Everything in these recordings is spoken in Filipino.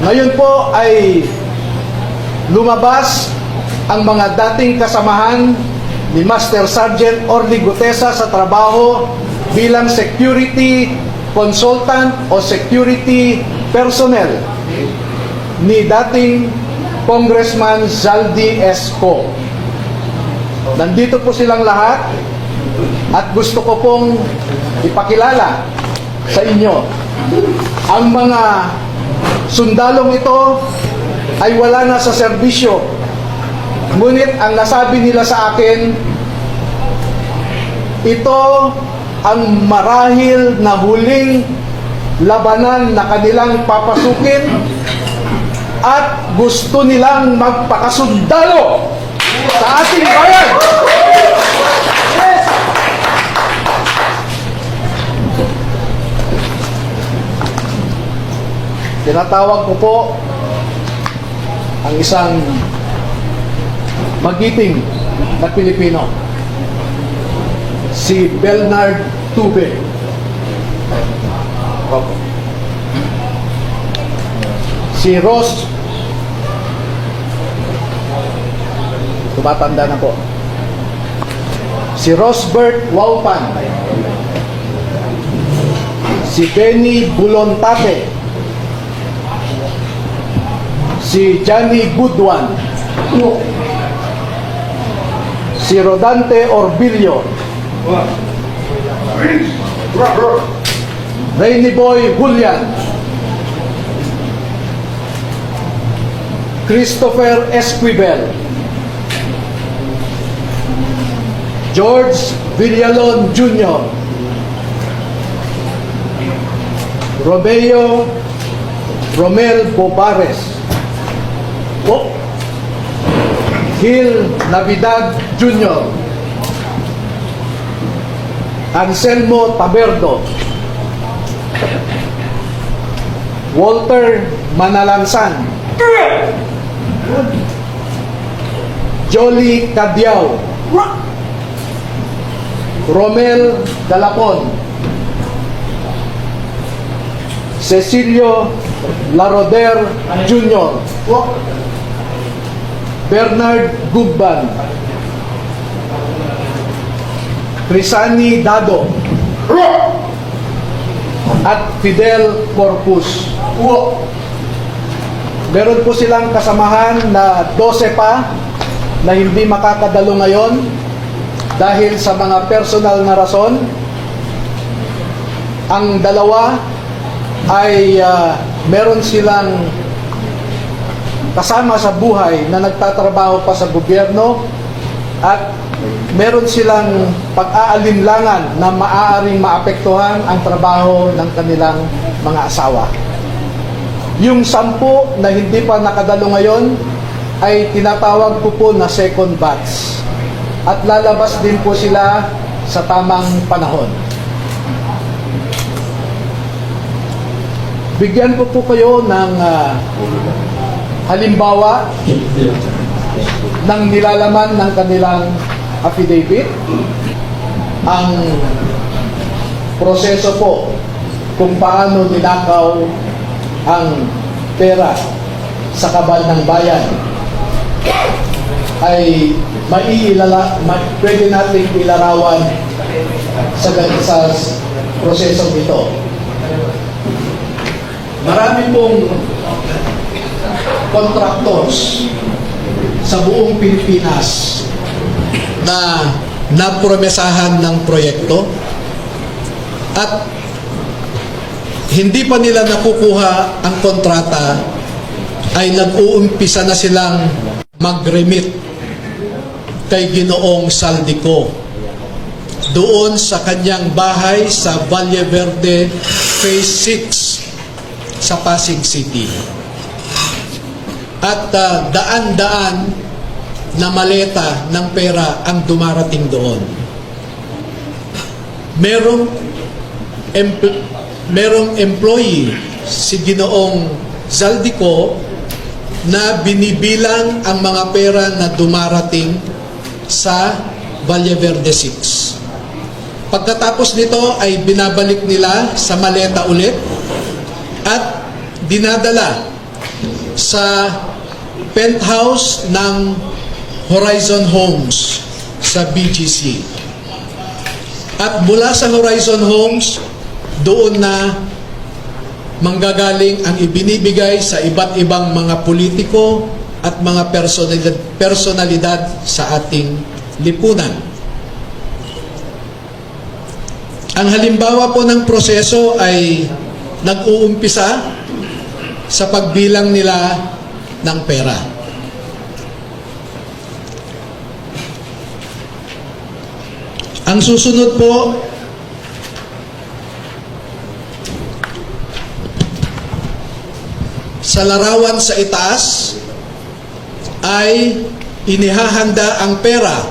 Ngayon po ay lumabas ang mga dating kasamahan ni Master Sergeant Orly Gutesa sa trabaho bilang security consultant o security personnel ni dating Congressman Zaldi Esco. Nandito po silang lahat at gusto ko pong ipakilala sa inyo. Ang mga sundalong ito ay wala na sa serbisyo. Ngunit ang nasabi nila sa akin, ito ang marahil na huling labanan na kanilang papasukin at gusto nilang magpakasundalo sa ating bayan. Tinatawag ko po ang isang magiting na Pilipino, si Bernard Tube. Si Ross, tumatanda na po. Si Rosbert Waupan. Si Benny Bulontate. Si Johnny Goodwan. Si Rodante Orbilio. Rainy Boy Julian. Christopher Esquivel. George Villalon Jr. Romel Bobares. Gil Navidad Jr. Anselmo Taberdo. Walter Manalansan. Jolly Cadiao. Romel Dalapon. Cecilio Laroder Jr. Bernard Gugban. Crisani Dado. At Fidel Corpus. Meron po silang kasamahan na 12 pa na hindi makakadalo ngayon dahil sa mga personal na rason. Ang dalawa ay meron silang kasama sa buhay na nagtatrabaho pa sa gobyerno at meron silang pag-aalinlangan na maaaring maapektuhan ang trabaho ng kanilang mga asawa. Yung 10 na hindi pa nakadalo ngayon ay tinatawag ko po na second batch at lalabas din po sila sa tamang panahon. Bigyan ko po kayo ng halimbawa ng nilalaman ng kanilang affidavit, ang proseso po kung paano ninakaw ang pera sa kabal ng bayan ay pwede natin ilarawan sa prosesong ito. Marami pong contractors sa buong Pilipinas na napromesahan ng proyekto at hindi pa nila nakukuha ang kontrata ay nag-uumpisa na silang mag-remit kay Ginoong Saldico doon sa kanyang bahay sa Valle Verde Phase 6 sa Pasig City. At daan-daan na maleta ng pera ang dumarating doon. Merong employee si Ginoong Zaldico na binibilang ang mga pera na dumarating sa Valle Verde 6. Pagkatapos nito ay binabalik nila sa maleta ulit at dinadala sa penthouse ng Horizon Homes sa BGC. At mula sa Horizon Homes, doon na manggagaling ang ibinibigay sa iba't ibang mga politiko at mga personalidad sa ating lipunan. Ang halimbawa po ng proseso ay nag-uumpisa sa pagbilang nila ng pera. Ang susunod po, sa larawan sa itaas ay inihahanda ang pera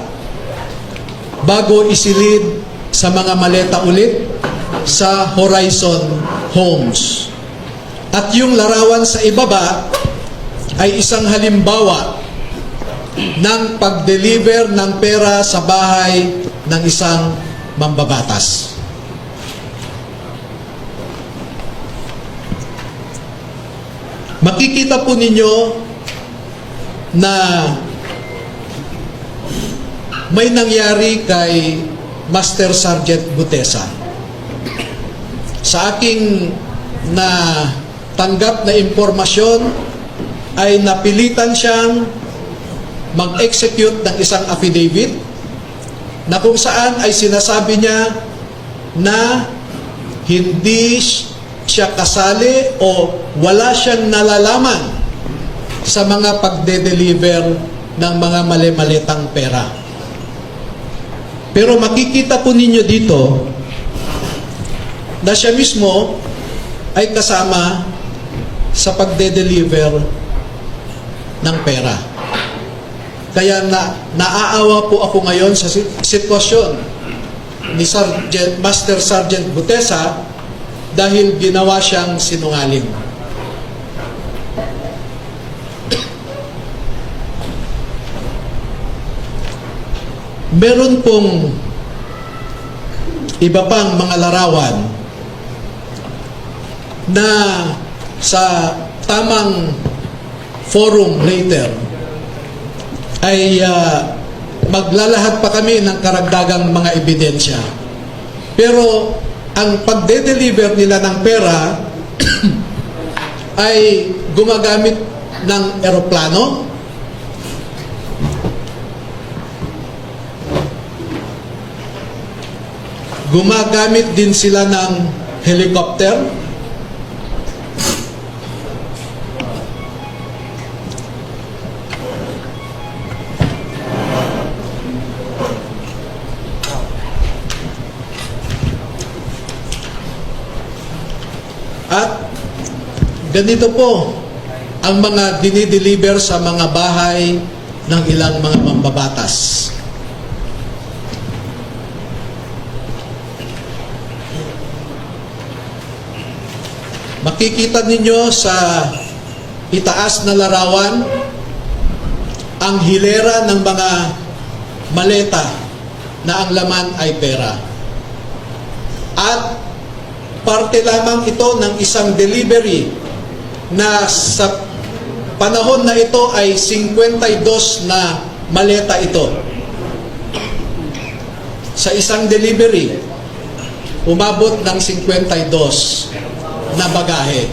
bago isilid sa mga maleta ulit sa Horizon Homes. At yung larawan sa ibaba ay isang halimbawa ng pag-deliver ng pera sa bahay ng isang mambabatas. Makikita po ninyo na may nangyari kay Master Sergeant Gutesa. Sa aking tanggap na impormasyon ay napilitan siyang mag-execute ng isang affidavit na kung saan ay sinasabi niya na hindi siya kasali o wala siyang nalalaman sa mga pagde-deliver ng mga mali-malitang pera. Pero makikita po ninyo dito na siya mismo ay kasama sa pagde-deliver ng pera. Kaya naaawa po ako ngayon sa sitwasyon ni Master Sergeant Gutesa dahil ginawa siyang sinungaling. Meron pong iba pang mga larawan na sa tamang forum later ay maglalahad pa kami ng karagdagang mga ebidensya. Pero ang pagde-deliver nila ng pera ay gumagamit ng eroplano, gumagamit din sila ng helicopter, at ganito po ang mga dinideliver sa mga bahay ng ilang mga mambabatas. Makikita ninyo sa itaas na larawan ang hilera ng mga maleta na ang laman ay pera. At parte lamang ito ng isang delivery na sa panahon na ito ay 52 na maleta ito. Sa isang delivery, umabot ng 52 na bagahe.